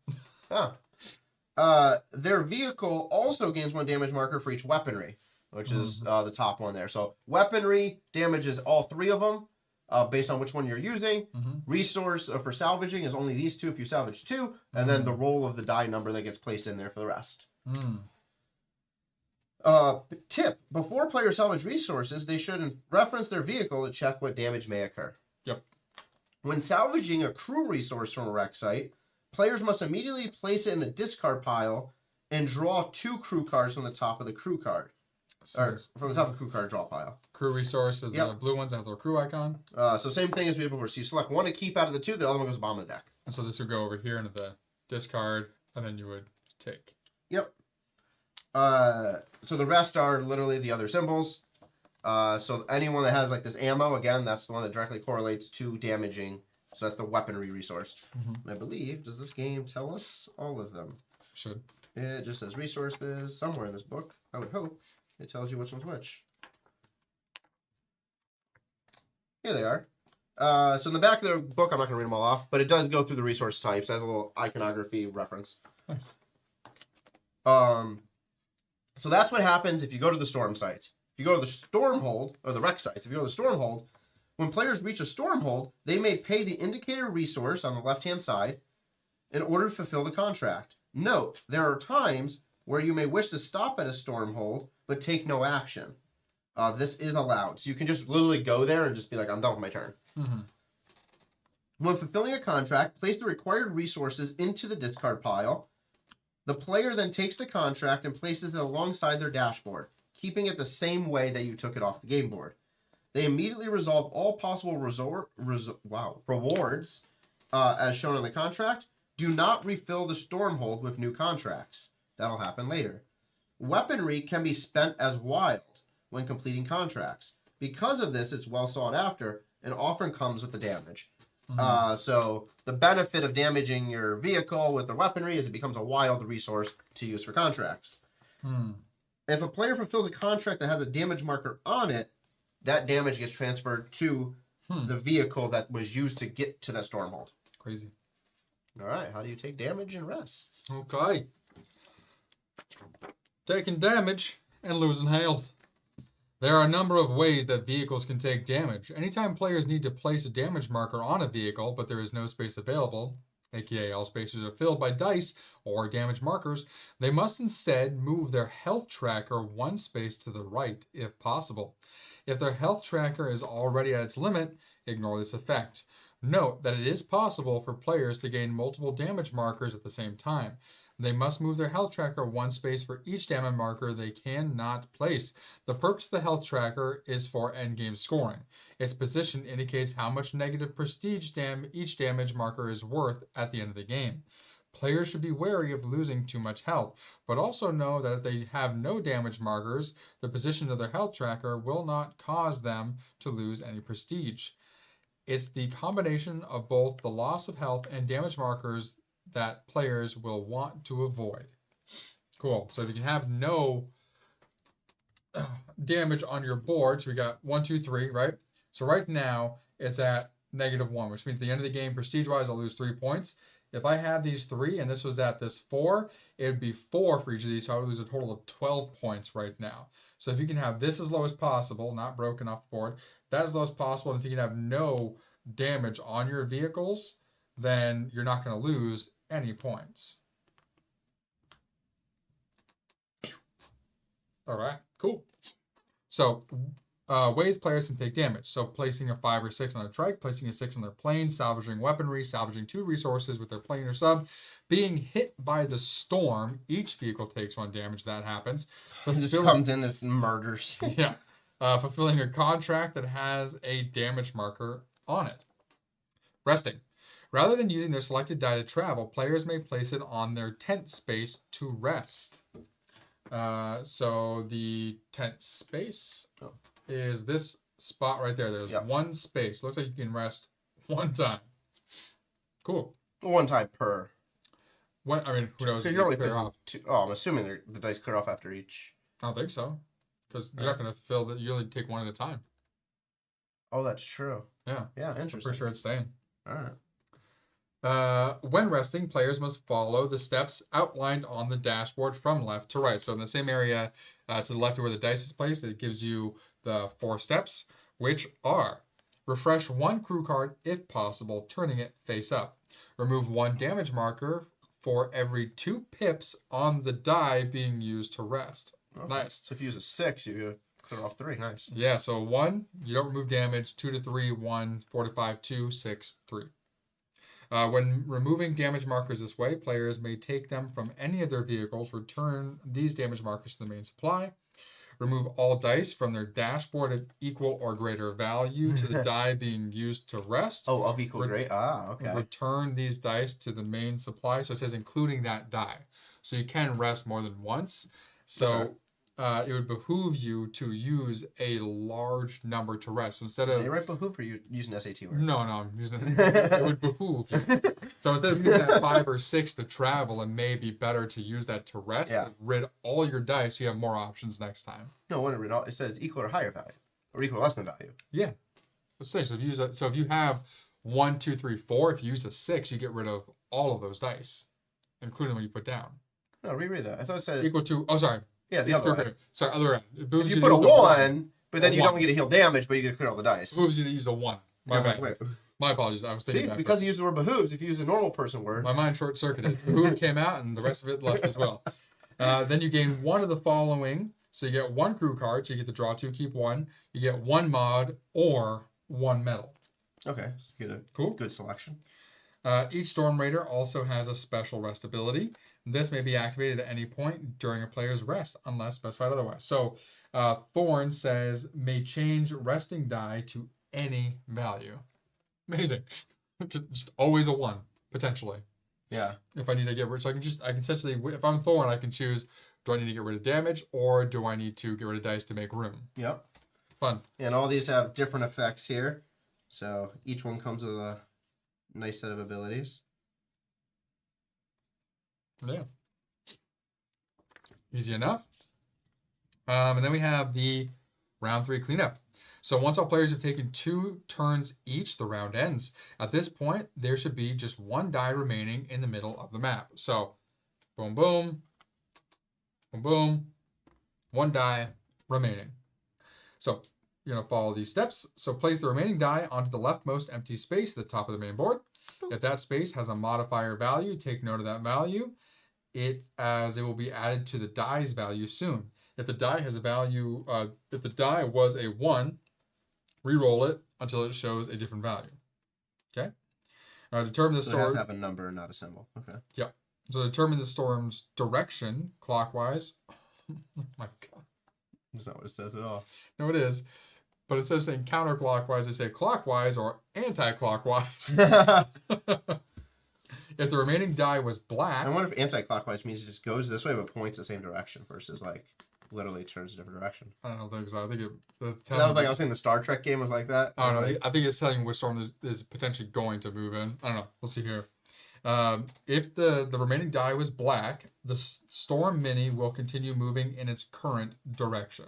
Their vehicle also gains 1 damage marker for each weaponry, which is the top one there. So weaponry damages all 3 of them based on which one you're using. Resource for salvaging is only these 2 if you salvage 2, and then the roll of the die number that gets placed in there for the rest. Tip: before players salvage resources, they should reference their vehicle to check what damage may occur. Yep. When salvaging a crew resource from a wreck site, players must immediately place it in the discard pile and draw 2 crew cards from the top of the crew card. Or from the top of the crew card draw pile. Crew resources, the blue ones have their crew icon. So same thing as we did before. So you select 1 to keep out of the 2, the other one goes bottom of the deck. And so this would go over here into the discard, and then you would take. Yep. So the rest are literally the other symbols. So anyone that has like this ammo, again, that's the one that directly correlates to damaging. So that's the weaponry resource. And I believe, does this game tell us all of them? Should. It just says resources somewhere in this book. I would hope it tells you which one's which. Here they are. So in the back of the book, I'm not going to read them all off, but it does go through the resource types as a little iconography reference. Nice. So that's what happens if you go to the storm sites. If you go to the stormhold, or the wreck sites, if you go to the stormhold, when players reach a stormhold, they may pay the indicator resource on the left-hand side in order to fulfill the contract. Note, there are times where you may wish to stop at a stormhold, but take no action. This is allowed. So you can just literally go there and just be like, I'm done with my turn. When fulfilling a contract, place the required resources into the discard pile. The player then takes the contract and places it alongside their dashboard, keeping it the same way that you took it off the game board. They immediately resolve all possible rewards as shown on the contract. Do not refill the stormhold with new contracts. That'll happen later. Weaponry can be spent as wild when completing contracts. Because of this, it's well sought after and often comes with the damage. So the benefit of damaging your vehicle with the weaponry is it becomes a wild resource to use for contracts. If a player fulfills a contract that has a damage marker on it, that damage gets transferred to the vehicle that was used to get to that stormhold. Crazy. All right, how do you take damage and rest? Okay. Taking damage and losing health. There are a number of ways that vehicles can take damage. Anytime players need to place a damage marker on a vehicle, but there is no space available, aka all spaces are filled by dice or damage markers, they must instead move their health tracker 1 space to the right if possible. If their health tracker is already at its limit, ignore this effect. Note that it is possible for players to gain multiple damage markers at the same time. They must move their health tracker 1 space for each damage marker they cannot place. The purpose of the health tracker is for endgame scoring. Its position indicates how much negative prestige each damage marker is worth at the end of the game. Players should be wary of losing too much health, but also know that if they have no damage markers, the position of their health tracker will not cause them to lose any prestige. It's the combination of both the loss of health and damage markers that players will want to avoid. Cool. So if you can have no damage on your board, so we got 1, 2, 3, right? So right now it's at -1, which means at the end of the game, prestige-wise, I'll lose 3 points. If I had these 3 and this was at this 4, it would be 4 for each of these, so I would lose a total of 12 points right now. So if you can have this as low as possible, not broken off the board, that as low as possible, and if you can have no damage on your vehicles, then you're not going to lose any points. All right, cool. So, ways players can take damage. So, placing a 5 or 6 on a trike, placing a 6 on their plane, salvaging weaponry, salvaging 2 resources with their plane or sub, being hit by the storm. Each vehicle takes 1 damage. That happens. It just comes in and murders. Yeah. Fulfilling a contract that has a damage marker on it. Resting. Rather than using their selected die to travel, players may place it on their tent space to rest. So the tent space is this spot right there. There's 1 space. Looks like you can rest 1 time. Cool. 1 time per. What? I mean, who knows? Because you're only placing 2. Oh, I'm assuming the dice clear off after each. I don't think so. Because you're not going to fill that. You only take 1 at a time. Oh, that's true. Yeah. Yeah, interesting. I'm pretty sure it's staying. All right. When resting, players must follow the steps outlined on the dashboard from left to right. So in the same area to the left of where the dice is placed, it gives you the 4 steps, which are: refresh 1 crew card if possible, turning it face up. Remove 1 damage marker for every 2 pips on the die being used to rest. Okay. Nice. So if you use a 6, you clear off 3. Nice. Yeah, so 1, you don't remove damage. 2 to 3, 1. 4 to 5, 2. 6, 3. When removing damage markers this way, players may take them from any of their vehicles, return these damage markers to the main supply, remove all dice from their dashboard of equal or greater value to the die being used to rest. Oh, of equal great. Okay. Return these dice to the main supply. So it says including that die. So you can rest more than once. So it would behoove you to use a large number to rest. So instead of... They write behoove, or you using SAT words? No, I'm using it would behoove you. So instead of using that 5 or 6 to travel, it may be better to use that to rest. Yeah. Rid all your dice, so you have more options next time. No, when rid all, it says equal or higher value, or equal or less than value. Yeah. Let's say, so if you have 1, 2, 3, 4, if you use a 6, you get rid of all of those dice, including when you put down. No, reread that. I thought it said... Equal to... Oh, sorry. Yeah, the other way. Sorry, other end. If you put a 1, but then you don't get to heal damage, but you get to clear all the dice. It behooves you to use a 1. My bad. Wait. My apologies. I was thinking that. Because you used the word behooves, if you use a normal person word. My mind short-circuited. Behoove came out, and the rest of it left as well. Then you gain 1 of the following. So you get 1 crew card, so you get to draw 2, keep 1. You get 1 mod or 1 medal. Okay. So you get a good selection. Each Storm Raider also has a special rest ability. This may be activated at any point during a player's rest, unless specified otherwise. So, Thorn says, may change resting die to any value. Amazing. Just always a 1, potentially. Yeah. If I need to get rid, so I can essentially, if I'm Thorn, I can choose, do I need to get rid of damage, or do I need to get rid of dice to make room? Yep. Fun. And all these have different effects here. So, each one comes with a nice set of abilities. Yeah. Easy enough. And then we have the round 3 cleanup. So once all players have taken 2 turns each, the round ends. At this point, there should be just 1 die remaining in the middle of the map. So boom, boom, boom, boom, 1 die remaining. So you're going to follow these steps. So place the remaining die onto the leftmost empty space at the top of the main board. If that space has a modifier value, take note of that value. As it will be added to the die's value soon. If the die has a value, if the die was a 1, re-roll it until it shows a different value. Okay. Determine the storm. It has to have a number, not a symbol. Okay. Yeah. So determine the storm's direction clockwise. Oh my God. That's not what it says at all. No, it is. But it says saying counterclockwise, they say clockwise or anti-clockwise. If the remaining die was black... I wonder if anti-clockwise means it just goes this way but points the same direction versus like literally turns a different direction. I don't think so. I think that was like I was saying the Star Trek game was like that. I don't know. I think it's telling you which storm is potentially going to move in. I don't know. We'll see here. If the remaining die was black, the storm mini will continue moving in its current direction.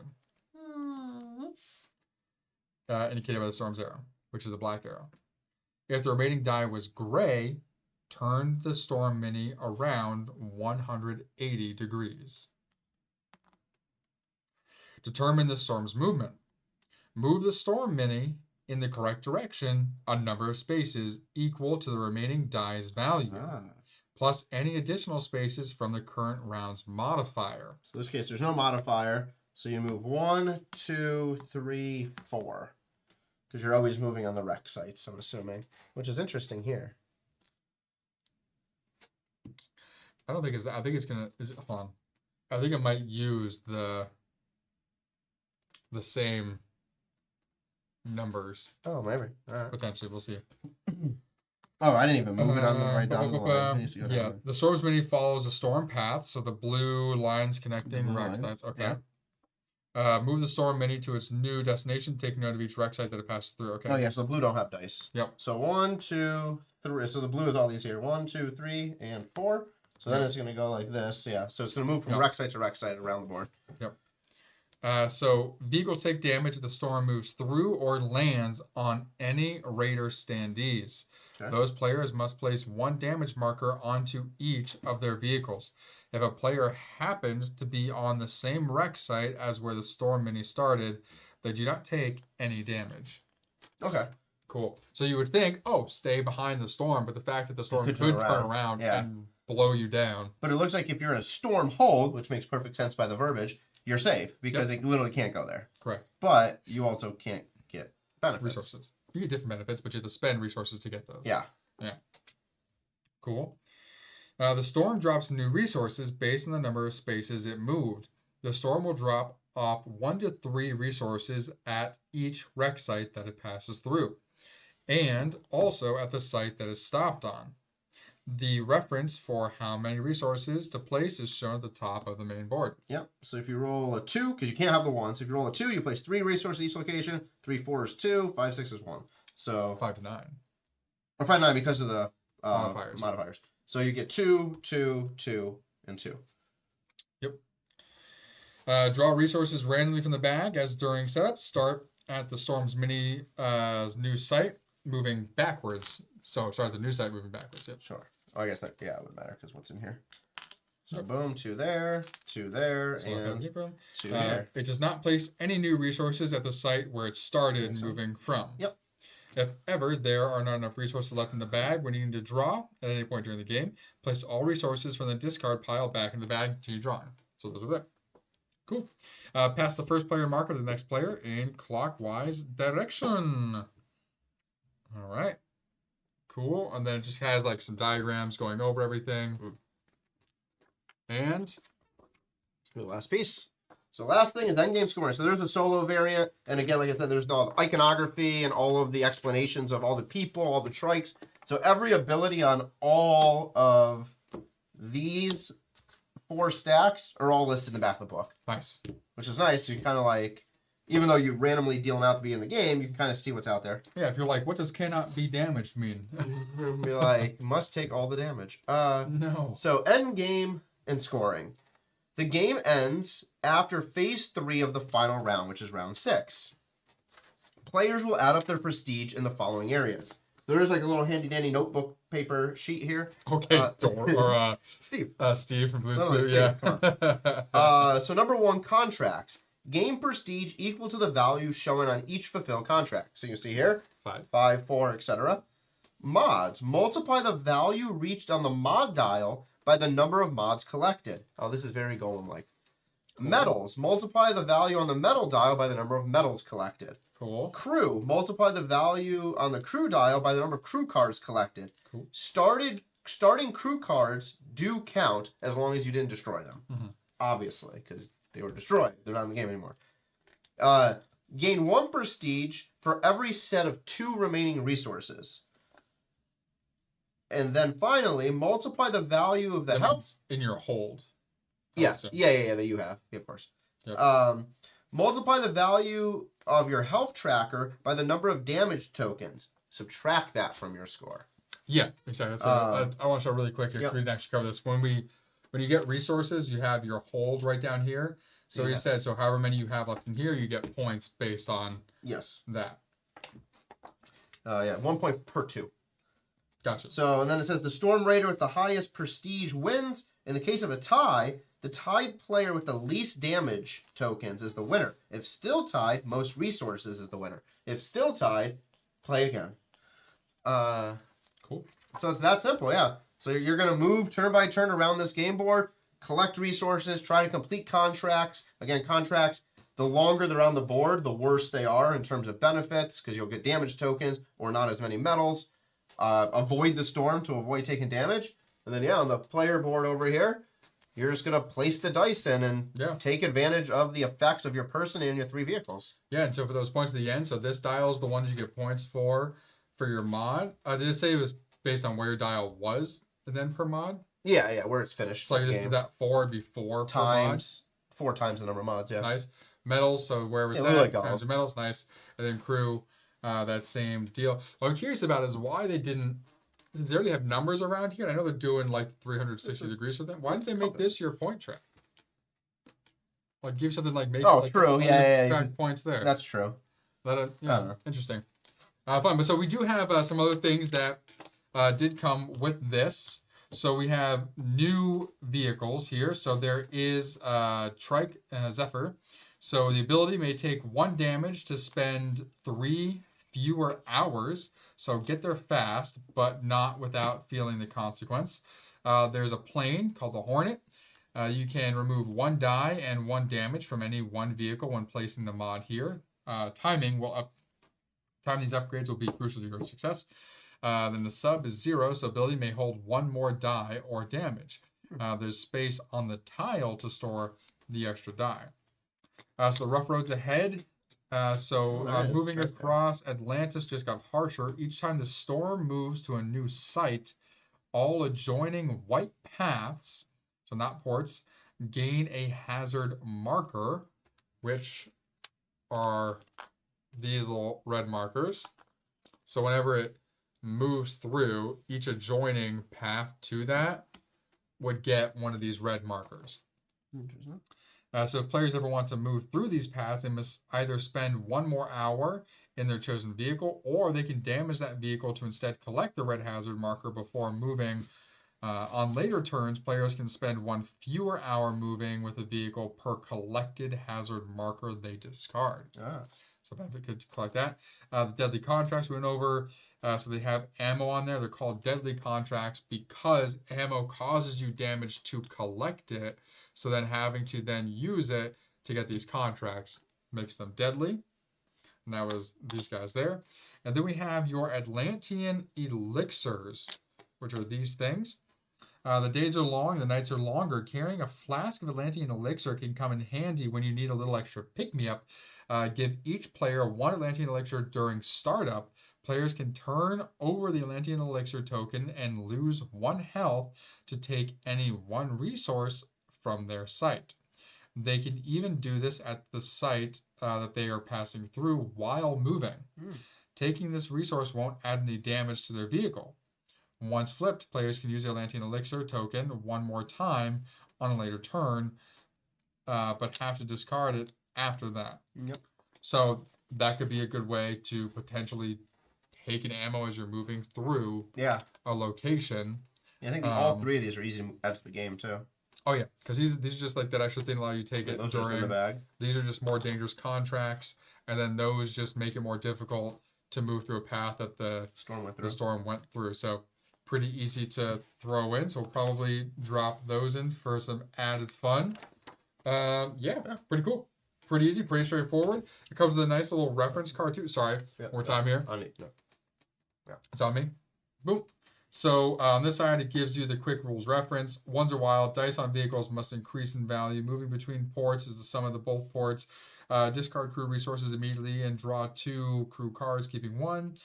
Indicated by the storm's arrow, which is a black arrow. If the remaining die was gray, turn the storm mini around 180 degrees. Determine the storm's movement. Move the storm mini in the correct direction a number of spaces equal to the remaining die's value, plus any additional spaces from the current round's modifier. So in this case, there's no modifier, So you move 1, 2, 3, 4. Because you're always moving on the rec sites, I'm assuming. Which is interesting here. I don't think it's that. I think it's gonna. Hold on. I think it might use the same numbers. Oh, maybe. All right. Potentially, we'll see. Oh, I didn't even move it on the right down the line. Yeah, the storm's mini follows a storm path, so the blue lines connecting rec sites. Okay. Yeah. Move the storm mini to its new destination, taking note of each rec site that it passes through. Okay. Oh yeah, so the blue don't have dice. Yep. So 1, 2, 3. So the blue is all these here. 1, 2, 3, and 4. So then it's gonna go like this. Yeah. So it's gonna move from rec site to rec site around the board. Yep. So vehicles take damage if the storm moves through or lands on any raider standees. Okay. Those players must place 1 damage marker onto each of their vehicles. If a player happens to be on the same wreck site as where the storm mini started, they do not take any damage. Okay. Cool. So you would think, oh, stay behind the storm, but the fact that the storm could turn around and blow you down. But it looks like if you're in a storm hold, which makes perfect sense by the verbiage, you're safe because it literally can't go there. Correct. But you also can't get benefits. Resources. You get different benefits, but you have to spend resources to get those. Yeah. Yeah. Cool. The storm drops new resources based on the number of spaces it moved. The storm will drop off 1 to 3 resources at each wreck site that it passes through, and also at the site that is stopped on. The reference for how many resources to place is shown at the top of the main board. Yep. So if you roll a 2, because you can't have the 1, so if you roll a 2, you place 3 resources at each location. 3, 4 is 2. 5, 6 is 1. So 5 to 9. Or 5 to 9 because of the modifiers. So you get 2, 2, 2, and 2. Yep. Draw resources randomly from the bag as during setup. Start at the storm's mini new site, moving backwards. So start at the new site, moving backwards. Yep. Sure. Oh, I guess that it would matter because what's in here. So boom, 2 there, 2 there, so and 2 there. It does not place any new resources at the site where it started moving from. Yep. If ever there are not enough resources left in the bag when needing to draw at any point during the game, place all resources from the discard pile back in the bag and continue drawing. So those are there. Cool. Pass the first player marker to the next player in clockwise direction. All right. Cool. And then it just has like some diagrams going over everything. And the last piece. So last thing is endgame scoring. So there's the solo variant. And again, like I said, there's the iconography and all of the explanations of all the people, all the trikes. So every ability on all of these 4 stacks are all listed in the back of the book. Nice. Which is nice. So you kind of like, even though you randomly deal them out to be in the game, you can kind of see what's out there. Yeah, if you're like, what does cannot be damaged mean? Be like, must take all the damage. No. So end game and scoring. The game ends after phase 3 of the final round, which is round 6. Players will add up their prestige in the following areas. There is like a little handy dandy notebook paper sheet here. Okay, Steve. Steve from Blue's Clues, yeah. Come on. So number 1, contracts. Gain prestige equal to the value shown on each fulfilled contract. So you can see here, 5, 4, etc. Mods. Multiply the value reached on the mod dial by the number of mods collected. Oh, this is very golem-like. Cool. Medals. Multiply the value on the medal dial by the number of medals collected. Cool. Crew. Multiply the value on the crew dial by the number of crew cards collected. Cool. Starting crew cards do count as long as you didn't destroy them. Mm-hmm. Obviously, because they were destroyed. They're not in the game anymore. Gain 1 prestige for every set of 2 remaining resources. And then finally, multiply the value of the health in your hold. Yeah, that you have. Yeah, of course. Yep. Multiply the value of your health tracker by the number of damage tokens. Subtract that from your score. Yeah, exactly. So I want to show really quick here. Yep. We didn't actually cover this. When you get resources, you have your hold right down here. So you said, so however many you have left in here, you get points based on that. 1 point per 2. Gotcha. So, and then it says the Storm Raider with the highest prestige wins. In the case of a tie, the tied player with the least damage tokens is the winner. If still tied, most resources is the winner. If still tied, play again. Cool. So it's that simple, yeah. So you're going to move turn by turn around this game board, collect resources, try to complete contracts. Again, contracts, the longer they're on the board, the worse they are in terms of benefits, because you'll get damage tokens or not as many medals. Avoid the storm to avoid taking damage. And then, on the player board over here, you're just going to place the dice in and take advantage of the effects of your person and your 3 vehicles. Yeah, and so for those points at the end, so this dial is the ones you get points for your mod. Did it say it was based on where your dial was and then per mod? Yeah, where it's finished. So you just did that 4 before times, 4 times the number of mods, Nice. Medals, so wherever it's at, times your medals, nice. And then crew, that same deal. What I'm curious about is why they didn't, since they already have numbers around here, and I know they're doing like 360 degrees with them, why didn't they make this your point track? Like give something like maybe true. Track points there. That's true. Interesting. Fun. But so we do have some other things that did come with this. So we have new vehicles here. So there is Trike Zephyr. So the ability may take 1 damage to spend 3 fewer hours. So get there fast, but not without feeling the consequence. There's a plane called the Hornet. You can remove 1 die and 1 damage from any 1 vehicle when placing the mod here. Time these upgrades will be crucial to your success. Then the sub is 0, so ability may hold 1 more die or damage. There's space on the tile to the extra die. So the rough roads ahead. Moving across Atlantis just got harsher. Each time the storm moves to a new site, all adjoining white paths, so not ports, gain a hazard marker, which are these little red markers. So whenever it moves through, each adjoining path to that would get one of these red markers. Interesting. So if players ever want to move through these paths, they must either spend 1 more hour in their chosen vehicle, or they can damage that vehicle to instead collect the red hazard marker before moving. On later turns, players can spend 1 fewer hour moving with a vehicle per collected hazard marker they discard. So benefit could collect that. The deadly contracts we went over. So they have ammo on there. They're called deadly contracts because ammo causes you damage to collect it. So then having to then use it to get these contracts makes them deadly. And that was these guys there. And then we have your Atlantean elixirs, which are these things. The days are long, the nights are longer. Carrying a flask of Atlantean elixir can come in handy when you need a little extra pick-me-up. Give each player 1 Atlantean elixir during startup. Players can turn over the Atlantean elixir token and lose 1 health to take any 1 resource from their site. They can even do this at the site that they are passing through while moving. Taking this resource won't add any damage to their vehicle. Once flipped, players can use the Atlantean elixir token 1 more time on a later turn, but have to discard it after that. So that could be a good way to potentially take an ammo as you're moving through a location. I think all 3 of these are easy to add to the game too. Oh yeah, because these are just like that extra thing allow you to take it those during. Are in the bag. These are just more dangerous contracts, and then those just make it more difficult to move through a path that the storm went through. So pretty easy to throw in. So we'll probably drop those in for some added fun. Pretty cool. Pretty easy, pretty straightforward. It comes with a nice little reference card too. Sorry, more time here. It's on me. Boom. So on this side, it gives you the quick rules reference. Ones are wild. Dice on vehicles must increase in value. Moving between ports is the sum of the both ports. Discard crew resources immediately and draw 2 crew cards, keeping 1.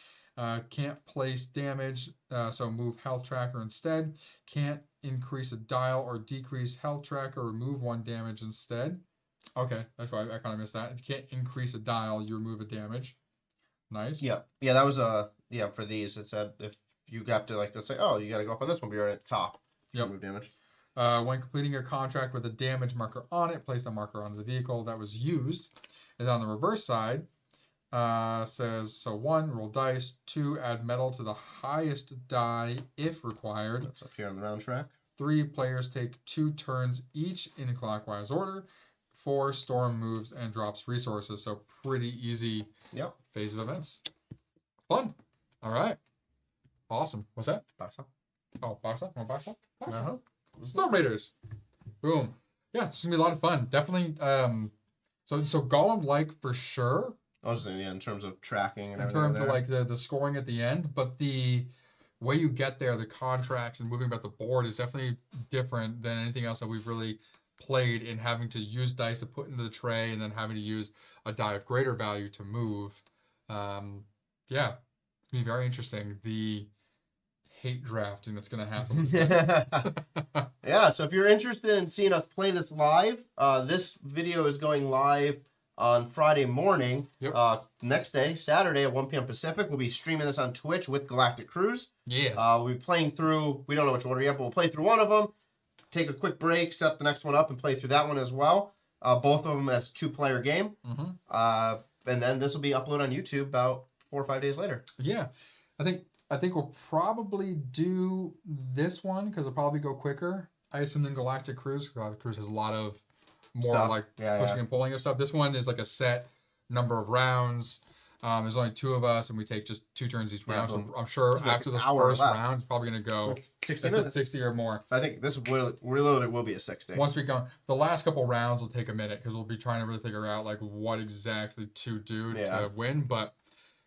Can't place damage, so move health tracker instead. Can't increase a dial or decrease health tracker. Remove 1 damage instead. Okay, that's why I kind of missed that. If you can't increase a dial, you remove a damage. Nice. Yeah, that was for these. It said if you have to let's say, you got to go up on this one, but you're at the top. Remove damage. When completing your contract with a damage marker on it, place the marker on the vehicle that was used. And on the reverse side, says, so 1, roll dice. 2, add metal to the highest die if required. That's up here on the round track. 3, players take 2 turns each in a clockwise order. 4, storm moves and drops resources. So pretty easy phase of events. Fun. All right. Awesome. What's that? Box up. Oh, box up? More box up? Uh-huh. Storm Raiders. Boom. Yeah, it's gonna be a lot of fun. Definitely. So Gollum like for sure. Obviously, yeah, in terms of tracking and In everything. terms of like the scoring at the end, but the way you get there, the contracts and moving about the board is definitely different than anything else that we've really played in having to use dice to put into the tray and then having to use a die of greater value to move. Yeah, it's gonna be very interesting. The hate drafting that's gonna happen. Yeah, so if you're interested in seeing us play this live, this video is going live on Friday morning. Yep. Next day, Saturday at 1 p.m. Pacific, we'll be streaming this on Twitch with Galactic Cruise. Yes. We'll be playing through, we don't know which order yet, but we'll play through one of them, take a quick break, set the next one up, and play through that one as well. Both of them as 2-player game. And then this will be uploaded on YouTube about 4 or 5 days later. Yeah. I think we'll probably do this one because it'll probably go quicker. I assume than Galactic Cruise. Galactic Cruise has a lot of more Stuff. like pushing and pulling and stuff. This one is like a set number of rounds. There's only 2 of us, and we take just 2 turns each round. So I'm sure like after the first round, it's probably going to go 60 minutes. 60 or more. So I think this Reloaded will be a 60. Once we go, the last couple rounds will take a minute because we'll be trying to really figure out like what exactly to do to win. But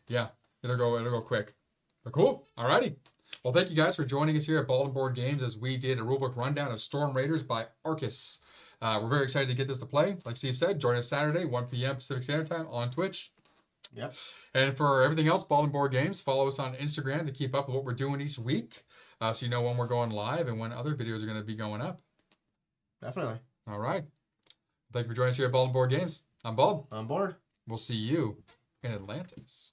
yeah, it'll go quick. But cool. Alrighty. Well, thank you guys for joining us here at Bald and Board Games as we did a rulebook rundown of Storm Raiders by Arcus. We're very excited to get this to play. Like Steve said, join us Saturday, 1 p.m. Pacific Standard Time on Twitch. Yep. And for everything else, Bald and Board Games, follow us on Instagram to keep up with what we're doing each week, so you know when we're going live and when other videos are going to be going up. Definitely. All right. Thank you for joining us here at Bald and Board Games. I'm Bald. On board. We'll see you in Atlantis.